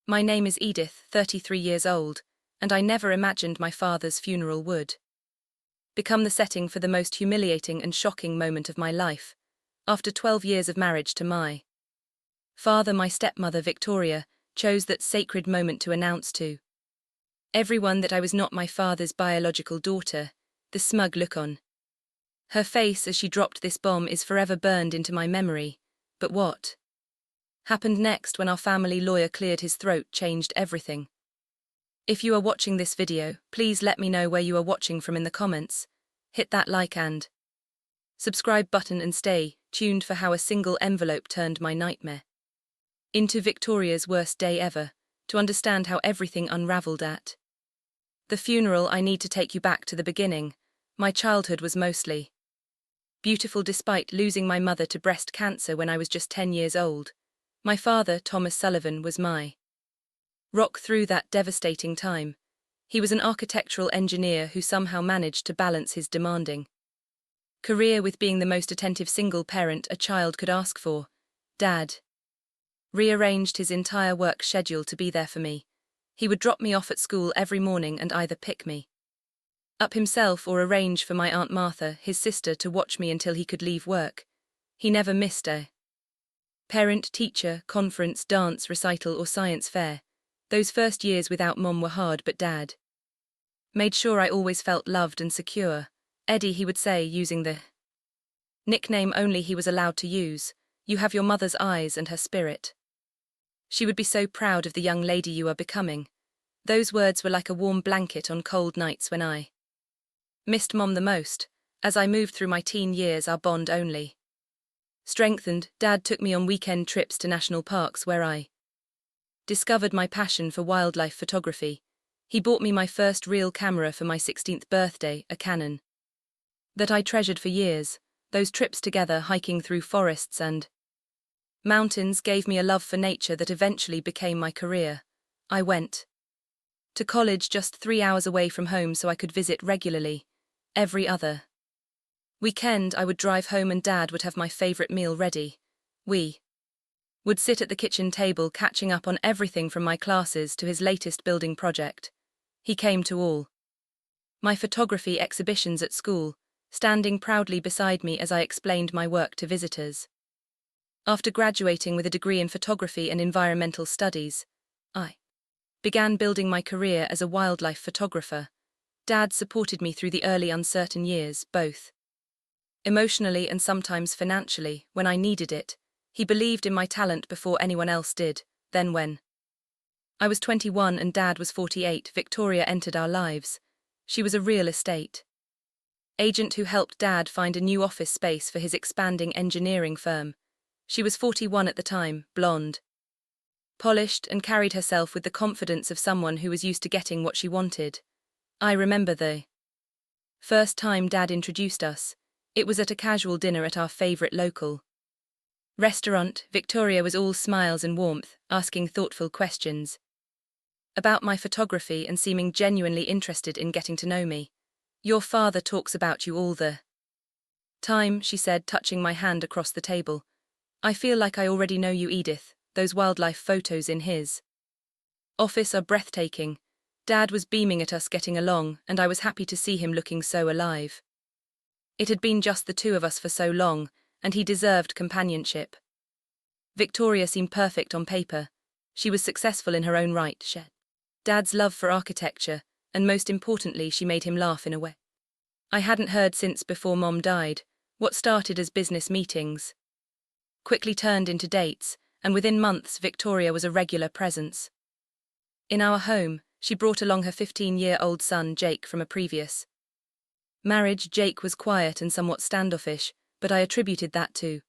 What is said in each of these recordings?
My name is Edith, 33 years old, and I never imagined my father's funeral would become the setting for the most humiliating and shocking moment of my life, after 12 years of marriage to my father. My stepmother, Victoria, chose that sacred moment to announce to everyone that I was not my father's biological daughter. The smug look on her face as she dropped this bomb is forever burned into my memory. But what happened next when our family lawyer cleared his throat changed everything. If you are watching this video, please let me know where you are watching from in the comments. Hit that like and subscribe button and stay tuned for how a single envelope turned my nightmare into Victoria's worst day ever. To understand how everything unraveled at the funeral, I need to take you back to the beginning. My childhood was mostly beautiful despite losing my mother to breast cancer when I was just 10 years old. My father, Thomas Sullivan, was my rock through that devastating time. He was an architectural engineer who somehow managed to balance his demanding career with being the most attentive single parent a child could ask for. Dad rearranged his entire work schedule to be there for me. He would drop me off at school every morning and either pick me up himself or arrange for my Aunt Martha, his sister, to watch me until he could leave work. He never missed a parent-teacher conference, dance recital or science fair. Those first years without Mom were hard, but Dad made sure I always felt loved and secure. Eddie, he would say, using the nickname only he was allowed to use, "You have your mother's eyes and her spirit. She would be so proud of the young lady you are becoming." Those words were like a warm blanket on cold nights when I missed Mom the most. As I moved through my teen years, our bond only strengthened. Dad took me on weekend trips to national parks where I discovered my passion for wildlife photography. He bought me my first real camera for my 16th birthday, a Canon that I treasured for years. Those trips together, hiking through forests and mountains, gave me a love for nature that eventually became my career. I went to college just 3 hours away from home so I could visit regularly. Every other weekend I would drive home and Dad would have my favorite meal ready. We would sit at the kitchen table catching up on everything from my classes to his latest building project. He came to all my photography exhibitions at school, standing proudly beside me as I explained my work to visitors. After graduating with a degree in photography and environmental studies, I began building my career as a wildlife photographer. Dad supported me through the early uncertain years, both emotionally and sometimes financially, when I needed it. He believed in my talent before anyone else did. Then when I was 21 and Dad was 48, Victoria entered our lives. She was a real estate agent who helped Dad find a new office space for his expanding engineering firm. She was 41 at the time, blonde, polished, and carried herself with the confidence of someone who was used to getting what she wanted. I remember the first time Dad introduced us. It was at a casual dinner at our favorite local restaurant. Victoria was all smiles and warmth, asking thoughtful questions about my photography and seeming genuinely interested in getting to know me. "Your father talks about you all the time," she said, touching my hand across the table. "I feel like I already know you, Edith. Those wildlife photos in his office are breathtaking." Dad was beaming at us getting along, and I was happy to see him looking so alive. It had been just the two of us for so long, and he deserved companionship. Victoria seemed perfect on paper. She was successful in her own right. Dad's love for architecture, and most importantly, she made him laugh in a way I hadn't heard since before Mom died. What started as business meetings quickly turned into dates, and within months Victoria was a regular presence in our home. She brought along her 15-year-old son, Jake, from a previous marriage. Jake was quiet and somewhat standoffish, but I attributed that to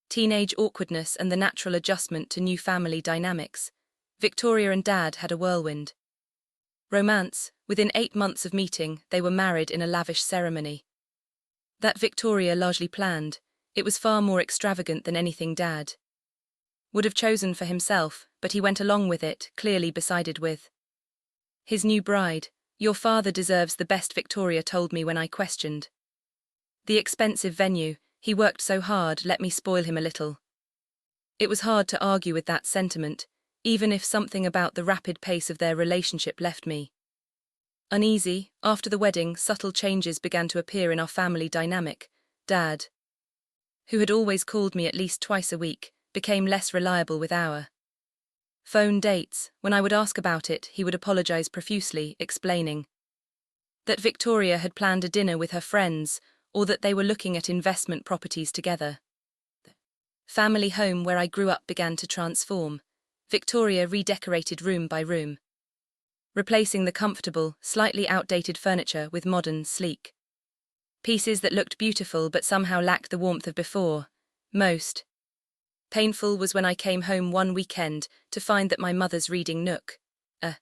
teenage awkwardness and the natural adjustment to new family dynamics. Victoria and Dad had a whirlwind romance. Within 8 months of meeting, they were married in a lavish ceremony that Victoria largely planned. It was far more extravagant than anything Dad would have chosen for himself, but he went along with it, clearly beside with his new bride. "Your father deserves the best," Victoria told me when I questioned the expensive venue. "He worked so hard, let me spoil him a little." It was hard to argue with that sentiment. even if something about the rapid pace of their relationship left me uneasy. After the wedding, subtle changes began to appear in our family dynamic. Dad, who had always called me at least twice a week, became less reliable with our phone dates. When I would ask about it, he would apologize profusely, explaining that Victoria had planned a dinner with her friends, or that they were looking at investment properties together. The family home where I grew up began to transform. Victoria redecorated room by room, replacing the comfortable, slightly outdated furniture with modern, sleek pieces that looked beautiful but somehow lacked the warmth of before. Most painful was when I came home one weekend to find that my mother's reading nook, a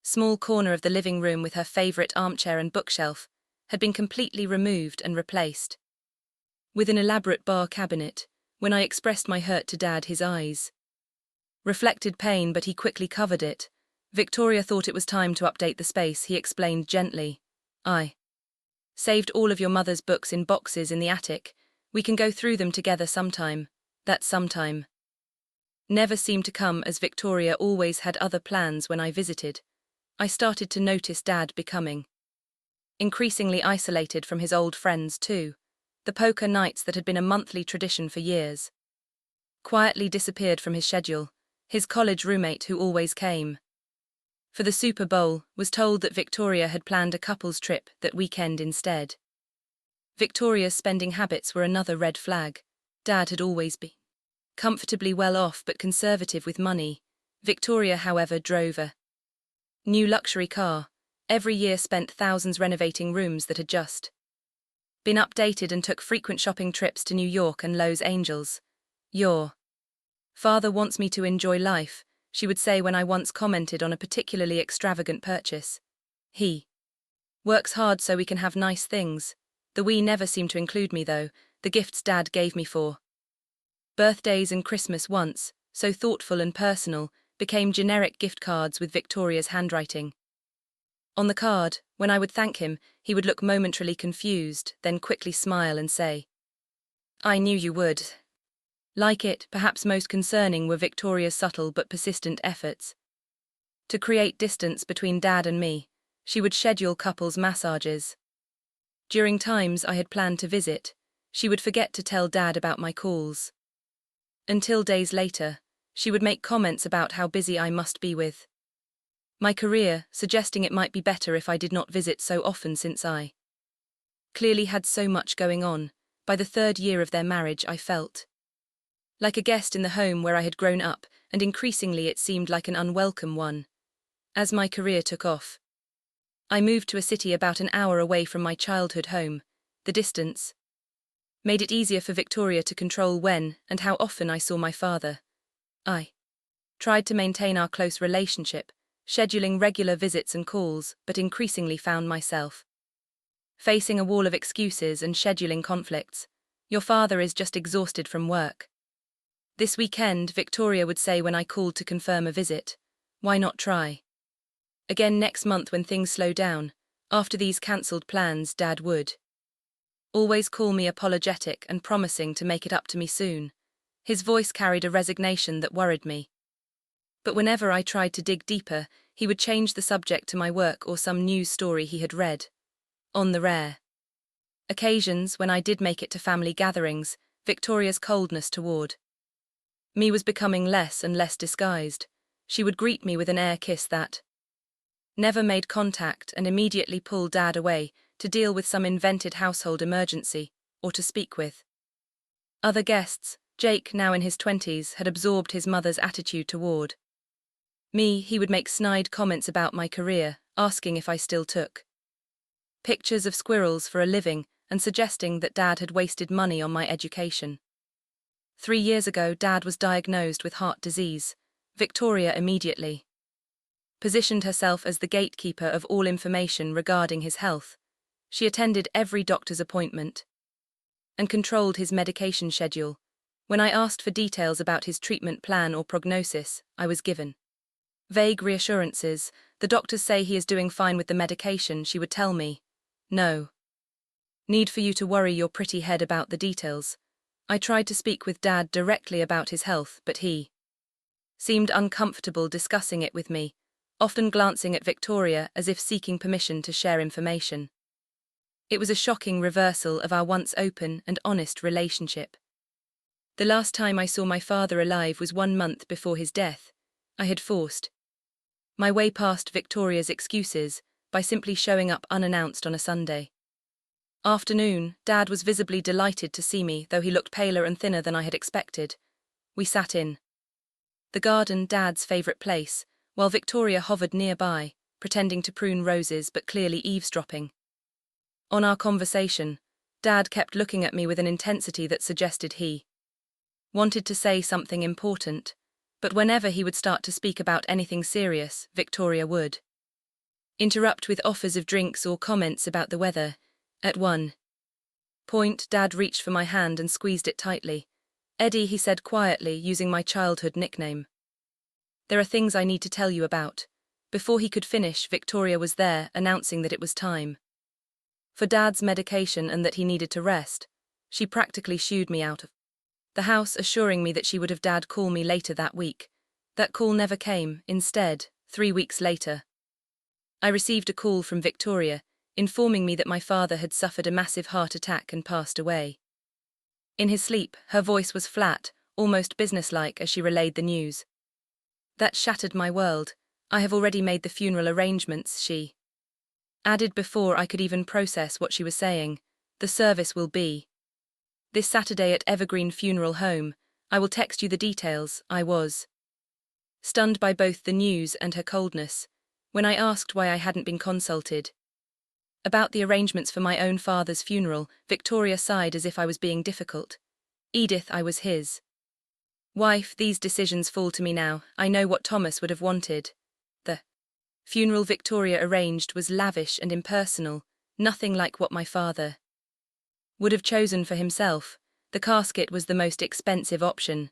small corner of the living room with her favorite armchair and bookshelf, had been completely removed and replaced with an elaborate bar cabinet. When I expressed my hurt to Dad, his eyes reflected pain, but he quickly covered it. Victoria thought it was time to update the space, he explained gently. I saved all of your mother's books in boxes in the attic. We can go through them together sometime. That sometime never seemed to come, as Victoria always had other plans when I visited. I started to notice Dad becoming increasingly isolated from his old friends too. The poker nights that had been a monthly tradition for years quietly disappeared from his schedule. His college roommate, who always came for the Super Bowl, was told that Victoria had planned a couple's trip that weekend instead. Victoria's spending habits were another red flag. Dad had always been comfortably well off but conservative with money. Victoria, however, drove a new luxury car, every year spent thousands renovating rooms that had just been updated, and took frequent shopping trips to New York and Los Angeles. Your father wants me to enjoy life, she would say when I once commented on a particularly extravagant purchase. He works hard so we can have nice things. The we never seemed to include me though. The gifts Dad gave me for birthdays and Christmas, once so thoughtful and personal, became generic gift cards with Victoria's handwriting on the card. When I would thank him, he would look momentarily confused, then quickly smile and say, "I knew you would like it." Perhaps most concerning were Victoria's subtle but persistent efforts to create distance between Dad and me. She would schedule couples massages during times I had planned to visit. She would forget to tell Dad about my calls until days later. She would make comments about how busy I must be with my career, suggesting it might be better if I did not visit so often since I clearly had so much going on. By the third year of their marriage, I felt like a guest in the home where I had grown up, and increasingly it seemed like an unwelcome one. As my career took off, I moved to a city about an hour away from my childhood home. The distance made it easier for Victoria to control when and how often I saw my father. I tried to maintain our close relationship, scheduling regular visits and calls, but increasingly found myself facing a wall of excuses and scheduling conflicts. Your father is just exhausted from work this weekend, Victoria would say when I called to confirm a visit. Why not try again next month when things slow down? After these cancelled plans, Dad would always call me apologetic and promising to make it up to me soon. His voice carried a resignation that worried me. But whenever I tried to dig deeper, he would change the subject to my work or some news story he had read. On the rare occasions when I did make it to family gatherings, Victoria's coldness toward me was becoming less and less disguised. She would greet me with an air kiss that never made contact and immediately pull Dad away to deal with some invented household emergency or to speak with other guests. Jake, now in his 20s, had absorbed his mother's attitude toward me. He would make snide comments about my career, asking if I still took pictures of squirrels for a living and suggesting that Dad had wasted money on my education. 3 years ago, Dad was diagnosed with heart disease. Victoria immediately positioned herself as the gatekeeper of all information regarding his health. She attended every doctor's appointment and controlled his medication schedule. When I asked for details about his treatment plan or prognosis, I was given vague reassurances. The doctors say he is doing fine with the medication, she would tell me. No need for you to worry your pretty head about the details. I tried to speak with Dad directly about his health, but he seemed uncomfortable discussing it with me, often glancing at Victoria as if seeking permission to share information. It was a shocking reversal of our once open and honest relationship. The last time I saw my father alive was 1 month before his death. I had forced my way past Victoria's excuses by simply showing up unannounced on a Sunday afternoon. Dad was visibly delighted to see me, though he looked paler and thinner than I had expected. We sat in the garden, Dad's favourite place, while Victoria hovered nearby, pretending to prune roses but clearly eavesdropping on our conversation. Dad kept looking at me with an intensity that suggested he wanted to say something important, but whenever he would start to speak about anything serious, Victoria would interrupt with offers of drinks or comments about the weather. At one point, Dad reached for my hand and squeezed it tightly. "Eddie," he said quietly, using my childhood nickname. "There are things I need to tell you about." Before he could finish, Victoria was there, announcing that it was time for Dad's medication and that he needed to rest. She practically shooed me out of the house, assuring me that she would have Dad call me later that week. That call never came. Instead, 3 weeks later, I received a call from Victoria, informing me that my father had suffered a massive heart attack and passed away in his sleep. Her voice was flat, almost businesslike, as she relayed the news. That shattered my world. "I have already made the funeral arrangements," she added before I could even process what she was saying. "The service will be this Saturday at Evergreen Funeral Home. I will text you the details." I was stunned by both the news and her coldness. When I asked why I hadn't been consulted about the arrangements for my own father's funeral, Victoria sighed as if I was being difficult. "Edith, I was his wife. These decisions fall to me now. I know what Thomas would have wanted." The funeral Victoria arranged was lavish and impersonal, nothing like what my father would have chosen for himself. The casket was the most expensive option,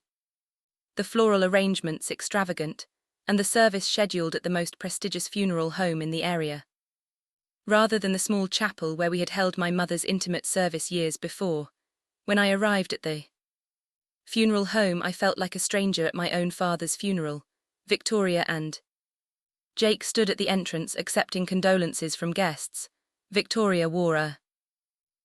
the floral arrangements extravagant, and the service scheduled at the most prestigious funeral home in the area, rather than the small chapel where we had held my mother's intimate service years before. When I arrived at the funeral home, I felt like a stranger at my own father's funeral. Victoria and Jake stood at the entrance accepting condolences from guests. Victoria wore a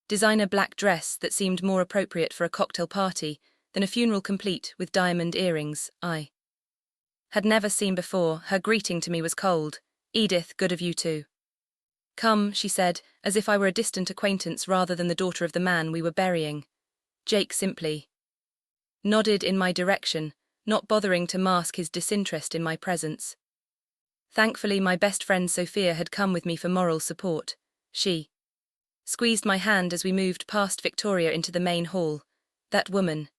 designer black dress that seemed more appropriate for a cocktail party than a funeral, complete with diamond earrings I had never seen before. Her greeting to me was cold. "Edith, good of you to come," she said, as if I were a distant acquaintance rather than the daughter of the man we were burying. Jake simply nodded in my direction, not bothering to mask his disinterest in my presence. Thankfully, my best friend Sophia had come with me for moral support. She squeezed my hand as we moved past Victoria into the main hall. "That woman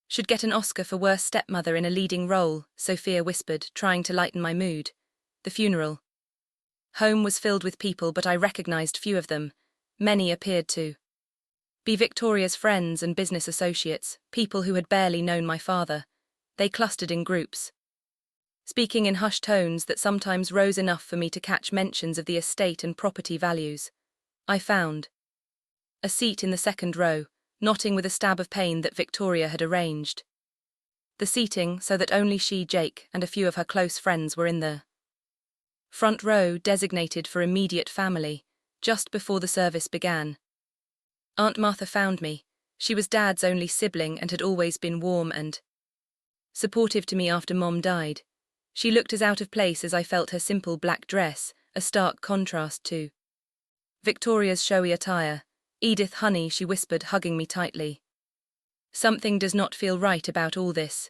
should get an Oscar for worst stepmother in a leading role," Sophia whispered, trying to lighten my mood. The funeral home was filled with people, but I recognized few of them. Many appeared to be Victoria's friends and business associates, people who had barely known my father. They clustered in groups, speaking in hushed tones that sometimes rose enough for me to catch mentions of the estate and property values. I found a seat in the second row, nodding with a stab of pain that Victoria had arranged the seating so that only she, Jake, and a few of her close friends were in the front row, designated for immediate family. Just before the service began, Aunt Martha found me. She was Dad's only sibling and had always been warm and supportive to me after Mom died. She looked as out of place as I felt her simple black dress, a stark contrast to Victoria's showy attire. "Edith, honey," she whispered, hugging me tightly. "Something does not feel right about all this.